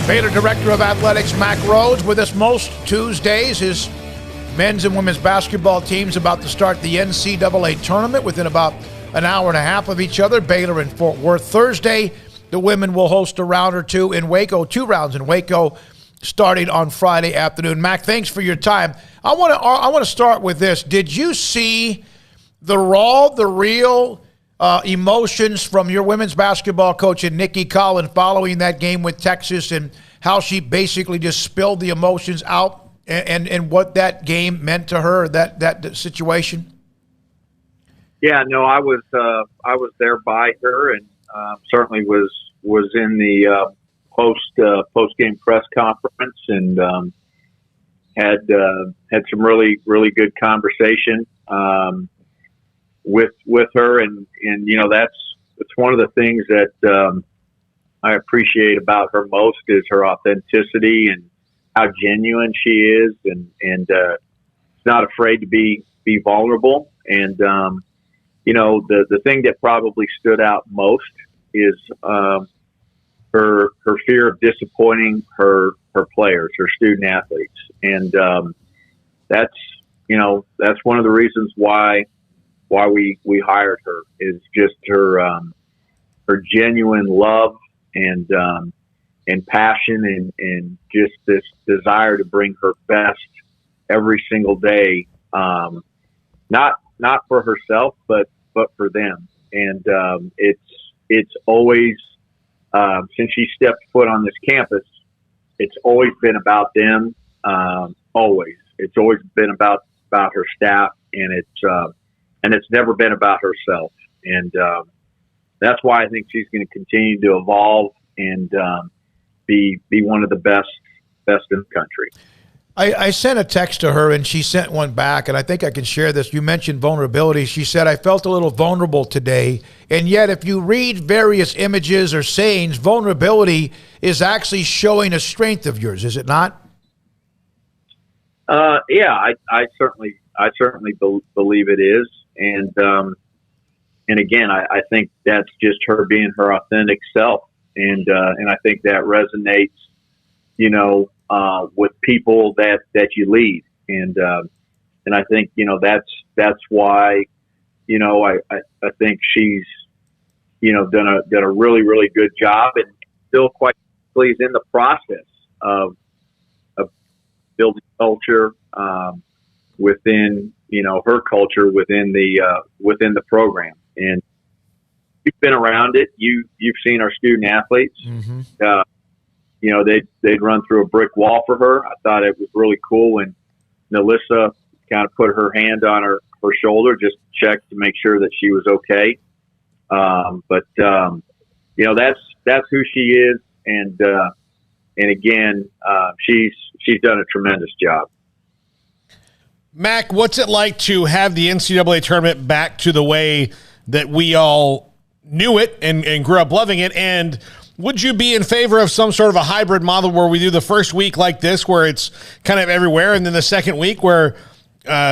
Baylor Director of Athletics Mack Rhoades with us most Tuesdays. His men's and women's basketball teams about to start the NCAA tournament within about an hour and a half of each other. Baylor and Fort Worth. Thursday, the women will host a round or two in Waco, 2 rounds in Waco, starting on Friday afternoon. Mack, thanks for your time. I want to start with this. Did you see the real emotions from your women's basketball coach and Nikki Collin following that game with Texas, and how she basically just spilled the emotions out and what that game meant to her, that situation? Yeah, no, I was there by her, and certainly was in the post game press conference, and had some really good conversation with her, and you know, that's one of the things that I appreciate about her most is her authenticity and how genuine she is, and she's not afraid to be vulnerable. And you know, the thing that probably stood out most is her fear of disappointing her players, her student athletes, and that's one of the reasons why we hired her, is just her genuine love and passion, and just this desire to bring her best every single day, not for herself, but for them. And it's always, since she stepped foot on this campus, it's always been about them. Always, it's always been about her staff, and it's never been about herself. And that's why I think she's going to continue to evolve and be one of the best in the country. I sent a text to her, and she sent one back, and I think I can share this. You mentioned vulnerability. She said, "I felt a little vulnerable today." And yet, if you read various images or sayings, vulnerability is actually showing a strength of yours, is it not? Yeah, I certainly believe it is. And again, I think that's just her being her authentic self. And I think that resonates, you know, with people that you lead. And I think, you know, that's why, you know, I think she's, you know, done a really good job, and still quite pleased in the process of building culture, within, you know, her culture within the program. And you've been around it. You've seen our student athletes. Mm-hmm. You know, they'd run through a brick wall for her. I thought it was really cool when Nalissa kind of put her hand on her shoulder, just to check to make sure that she was okay. But you know, that's who she is. And again, she's done a tremendous job. Mack, what's it like to have the NCAA tournament back to the way that we all knew it and grew up loving it? And would you be in favor of some sort of a hybrid model where we do the first week like this, where it's kind of everywhere, and then the second week where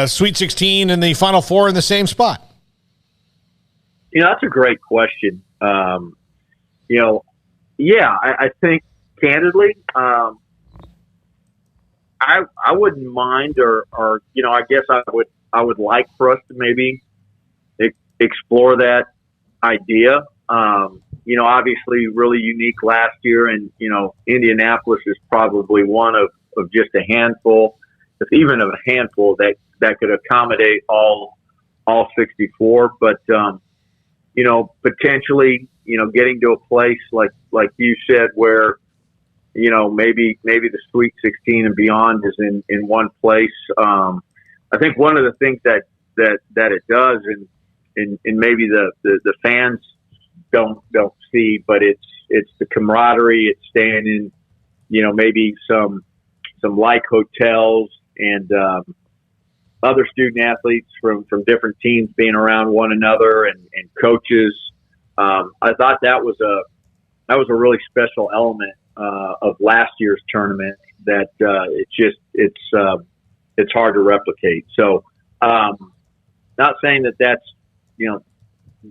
Sweet 16 and the Final Four in the same spot? You know, that's a great question. You know, yeah, I think candidly, I wouldn't mind, or you know, I guess I would like for us to maybe explore that idea. You know, obviously really unique last year, and you know, Indianapolis is probably one of just a handful, if even of a handful that could accommodate all 64. But you know, potentially, you know, getting to a place like you said, where, you know, maybe the Sweet 16 and beyond is in one place. I think one of the things that it does, and maybe the fans don't see, but it's the camaraderie. It's staying in, you know, maybe some like hotels, and other student athletes from different teams being around one another, and coaches. I thought that was a really special element of last year's tournament that it's hard to replicate. So, not saying that that's, you know,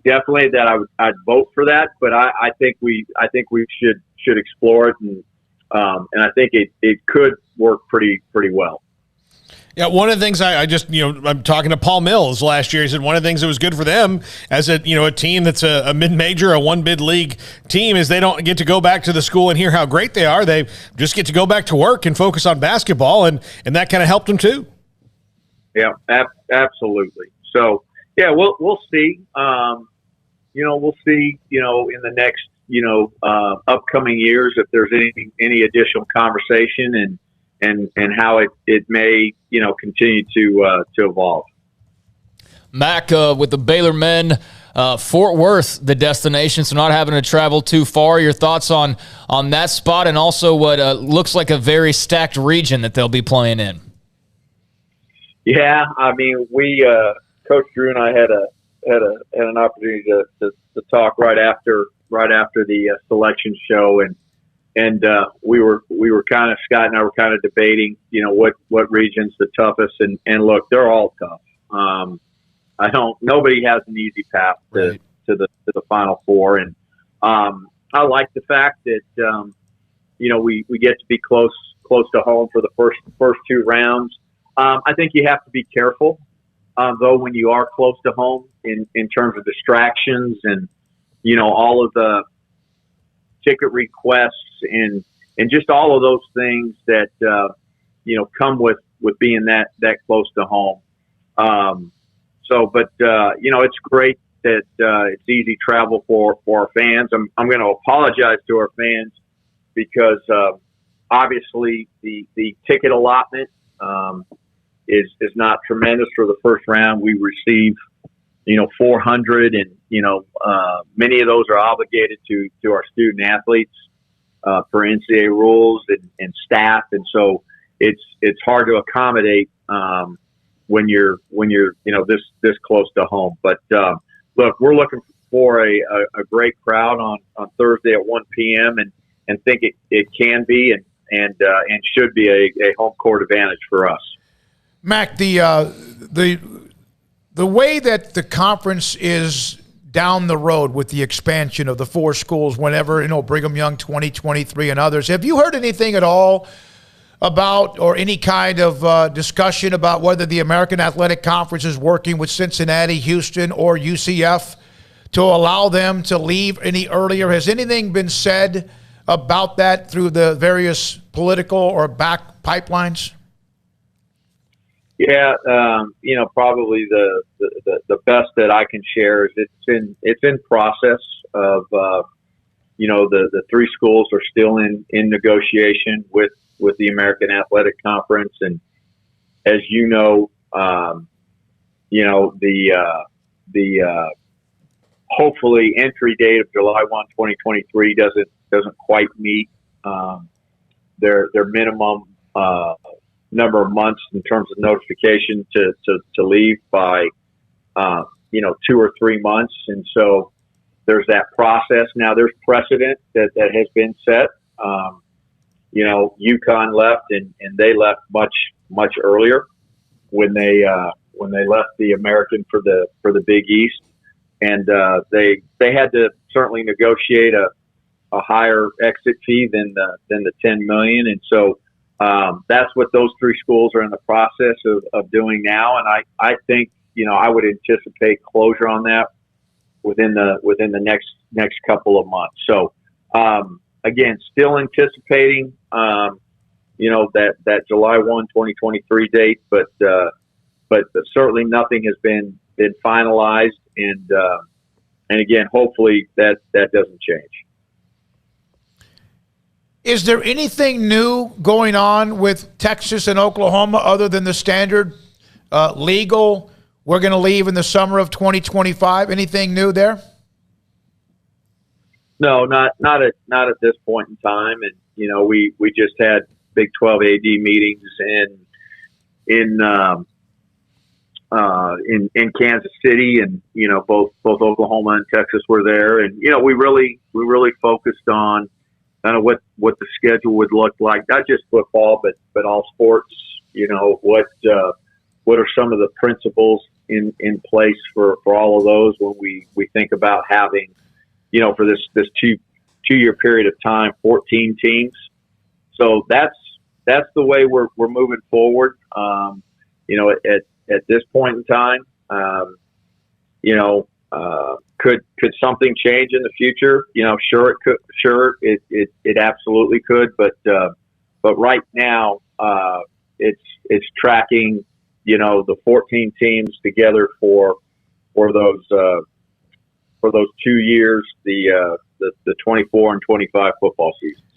definitely that I'd vote for that, but I think we should explore it, And I think it could work pretty well. Yeah, one of the things I just, I'm talking to Paul Mills last year. He said one of the things that was good for them as a team that's a mid-major, a one-bid league team is they don't get to go back to the school and hear how great they are. They just get to go back to work and focus on basketball, and that kind of helped them too. Yeah, absolutely. So, yeah, we'll see. We'll see, in the next, upcoming years if there's any additional conversation and how it may, continue to evolve. Mack, with the Baylor men, Fort Worth, the destination, so not having to travel too far. Your thoughts on that spot, and also what looks like a very stacked region that they'll be playing in? Yeah, I mean, we Coach Drew and I had an opportunity to talk right after the selection show, and we were kind of, Scott and I were kind of debating, what region's the toughest, and look, they're all tough. Nobody has an easy path to the Final Four, and I like the fact that we get to be close to home for the first two rounds. I think you have to be careful, though, when you are close to home in terms of distractions and all of the ticket requests and just all of those things that come with being that close to home. But it's great that it's easy travel for our fans. I'm going to apologize to our fans because obviously the ticket allotment is not tremendous for the first round. We receive 400, and many of those are obligated to our student athletes per NCAA rules and staff, and so it's hard to accommodate when you're this close to home. But look, we're looking for a great crowd on Thursday at 1 p.m. and think it can be and should be a home court advantage for us. Mack, the way that the conference is down the road with the expansion of the four schools, whenever, Brigham Young 2023 and others, have you heard anything at all about, or any kind of discussion about whether the American Athletic Conference is working with Cincinnati, Houston, or UCF to allow them to leave any earlier? Has anything been said about that through the various political or back pipelines? Yeah, probably the best that I can share is it's in process of the three schools are still in negotiation with the American Athletic Conference, and as the hopefully entry date of July 1, 2023 doesn't quite meet their minimum number of months in terms of notification to leave by 2 or 3 months, and so there's that process. Now there's precedent that has been set. UConn left and they left much earlier when they left the American for the Big East, and they had to certainly negotiate a higher exit fee than the $10 million, and so that's what those three schools are in the process of doing now, and I think I would anticipate closure on that within the next couple of months. So again, still anticipating that July 1, 2023 date, but certainly nothing has been finalized, and again, hopefully that doesn't change. Is there anything new going on with Texas and Oklahoma other than the standard legal, we're going to leave in the summer of 2025? Anything new there? No, not at this point in time. And we just had Big 12 AD meetings in Kansas City, and both Oklahoma and Texas were there, and we really focused on kind of what the schedule would look like, not just football, but all sports. What are some of the principles in place for all of those when we think about having, for this 2 year period of time, 14 teams so that's the way we're moving forward. At this point in time, could something change in the future? Sure it could. Sure, it absolutely could. But right now, it's tracking, the 14 teams together for those 2 years, the 24 and 25 football seasons.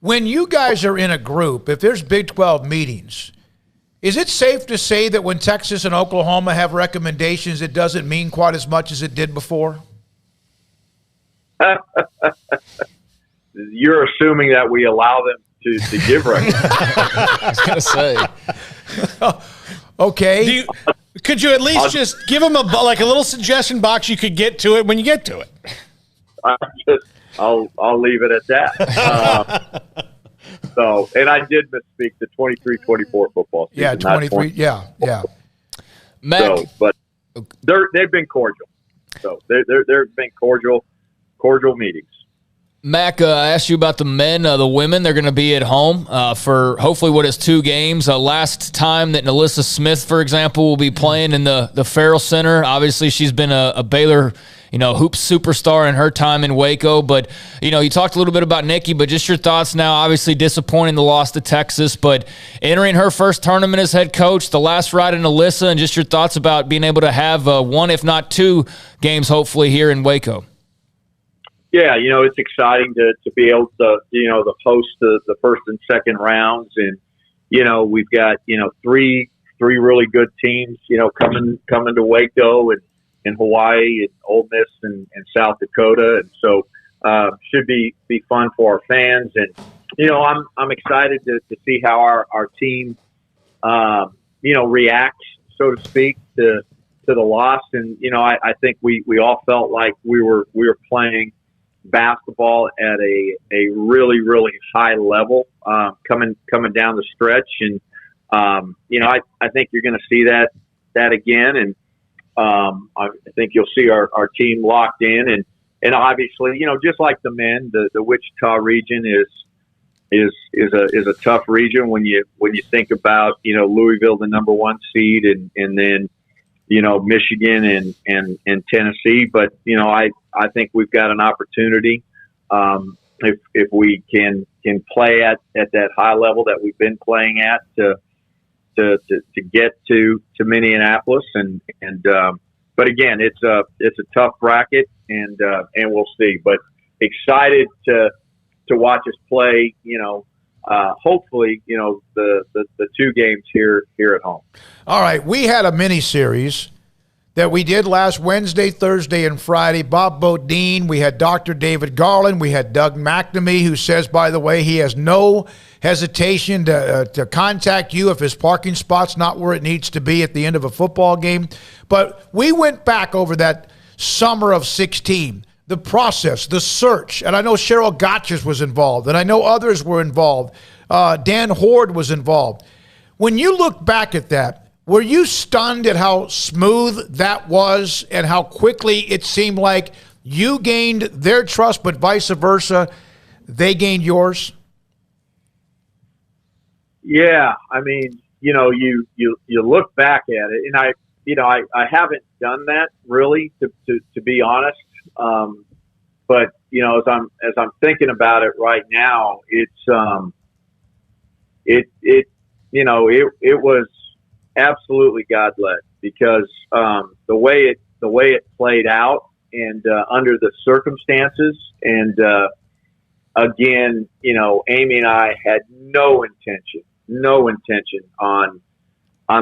When you guys are in a group, if there's Big 12 meetings, is it safe to say that when Texas and Oklahoma have recommendations, it doesn't mean quite as much as it did before? You're assuming that we allow them to give recommendations. I was going to say. Okay. Could you at least just give them a little suggestion box you could get to it when you get to it? I'll leave it at that. And I did misspeak, the 23-24 football season. Yeah, 23. Yeah. Mack, but they've been cordial. So they've been cordial meetings. Mack, I asked you about the men. The women, they're going to be at home for hopefully what is 2 games. Last time that Nalissa Smith, for example, will be playing in the Farrell Center. Obviously, she's been a Baylor hoop superstar in her time in Waco. But, you talked a little bit about Nikki, but just your thoughts now. Obviously disappointing the loss to Texas, but entering her first tournament as head coach, the last ride in Nalissa, and just your thoughts about being able to have 1, if not 2 games, hopefully, here in Waco. Yeah, it's exciting to be able to, to host the first and second rounds. And, we've got, 3 really good teams, coming to Waco and Hawaii and Ole Miss and South Dakota. And so, should be fun for our fans. And, I'm excited to see how our team, reacts, so to speak, to the loss. And, I think we all felt like we were playing basketball at a really, really high level, coming down the stretch. And, I think you're going to see that again. And, I think you'll see our team locked in and obviously, just like the men, the Wichita region is a tough region when you think about, Louisville, the number 1 seed and then, Michigan and Tennessee. But, I think we've got an opportunity, if we can play at that high level that we've been playing at to get to Minneapolis. But again, it's a tough bracket and we'll see, but excited to watch us play, hopefully, the 2 games here at home. All right. We had a mini series that we did last Wednesday, Thursday, and Friday. Bob Bodine, we had Dr. David Garland, we had Doug McNamee, who says, by the way, he has no hesitation to contact you if his parking spot's not where it needs to be at the end of a football game. But we went back over that summer of 16, the process, the search, and I know Cheryl Gotches was involved, and I know others were involved. Dan Horde was involved. When you look back at that, were you stunned at how smooth that was and how quickly it seemed like you gained their trust, but vice versa, they gained yours? Yeah, I mean, you look back at it, and I haven't done that really, to be honest. But as I'm thinking about it right now, it was absolutely God-led because the way it played out and under the circumstances, and again, Amy and I had no intention on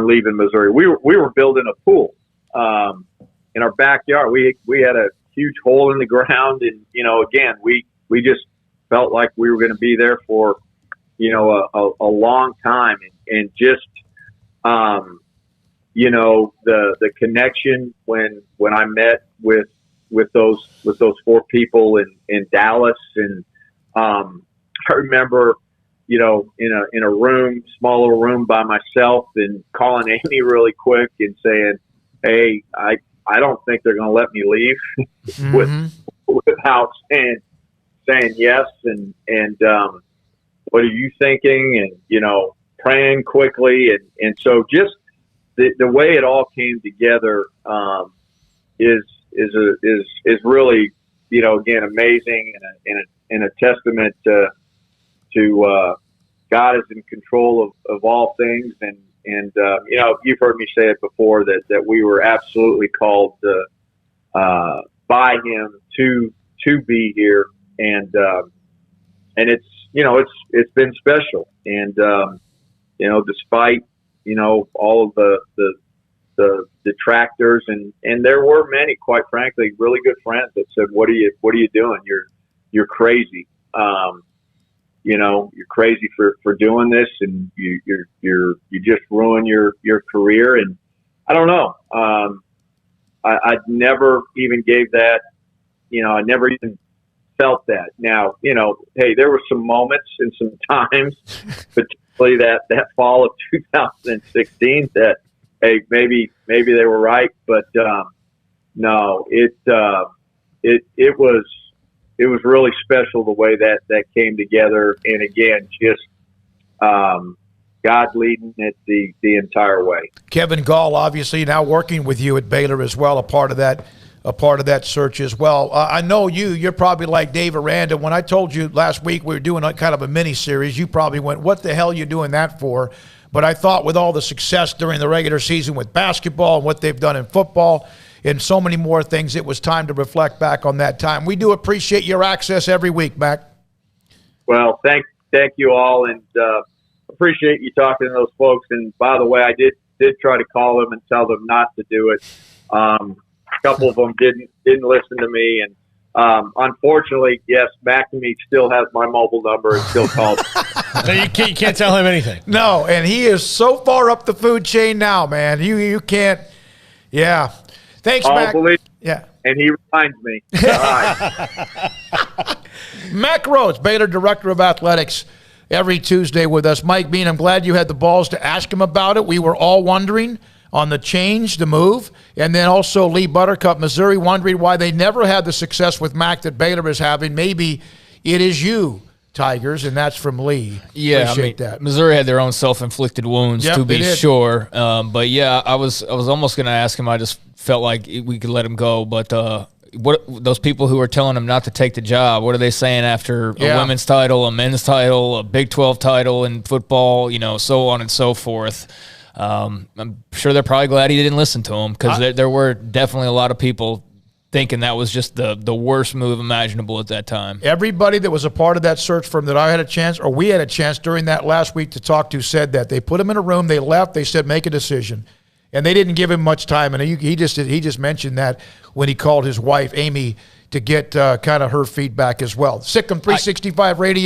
leaving Missouri. We were building a pool in our backyard. We had a huge hole in the ground, and again, we just felt like we were going to be there for a long time, and just the connection when I met with those 4 people in Dallas, and I remember in a room, small little room by myself, and calling Amy really quick and saying, "Hey, I don't think they're going to let me leave without saying yes," and what are you thinking? And, praying quickly. And so just the way it all came together, is really, again, amazing and a testament to God is in control of all things. And you've heard me say it before that we were absolutely called by Him to be here. And it's been special. And, despite, all of the detractors and there were many, quite frankly, really good friends that said, what are you doing? You're crazy. You're crazy for doing this, and you just ruin your career. And I don't know. I never even gave that, I never even felt that. Now, hey, there were some moments and some times, particularly that fall of 2016 that, hey, maybe they were right, but no, it was really special the way that came together, and again, just God leading it the entire way. Kevin Gall, obviously now working with you at Baylor as well, a part of that search as well. I know you're probably like Dave Aranda. When I told you last week we were doing kind of a mini series, you probably went, "What the hell are you doing that for?" But I thought with all the success during the regular season with basketball and what they've done in football and so many more things, it was time to reflect back on that time. We do appreciate your access every week, Mack. Well, thank you all, and appreciate you talking to those folks. And by the way, I did try to call them and tell them not to do it. A couple of them didn't listen to me, and unfortunately, yes, McNamee still has my mobile number and still calls. So you can't tell him anything. No, and he is so far up the food chain now, man. You can't. Yeah. Thanks, Mack. Yeah. And he reminds me. All right. Mack Rhoades, Baylor Director of Athletics, every Tuesday with us. Mike Bean, I'm glad you had the balls to ask him about it. We were all wondering on the change, the move, and then also Lee Buttercup, Missouri, wondering why they never had the success with Mack that Baylor is having. Maybe it is you, Tigers, and that's from Lee. Yeah, appreciate that. Missouri had their own self-inflicted wounds, Yep, to be they did. sure. But yeah, I was almost going to ask him. I just felt like we could let him go. But what those people who are telling him not to take the job, what are they saying after a women's title, a men's title, a Big 12 title in football, so on and so forth? I'm sure they're probably glad he didn't listen to him, because there were definitely a lot of people thinking that was just the worst move imaginable at that time. Everybody that was a part of that search firm that I had a chance, or we had a chance during that last week to talk to, said that. They put him in a room, they left, they said, make a decision. And they didn't give him much time. And he just mentioned that when he called his wife, Amy, to get kind of her feedback as well. Sic'Em 365 Radio.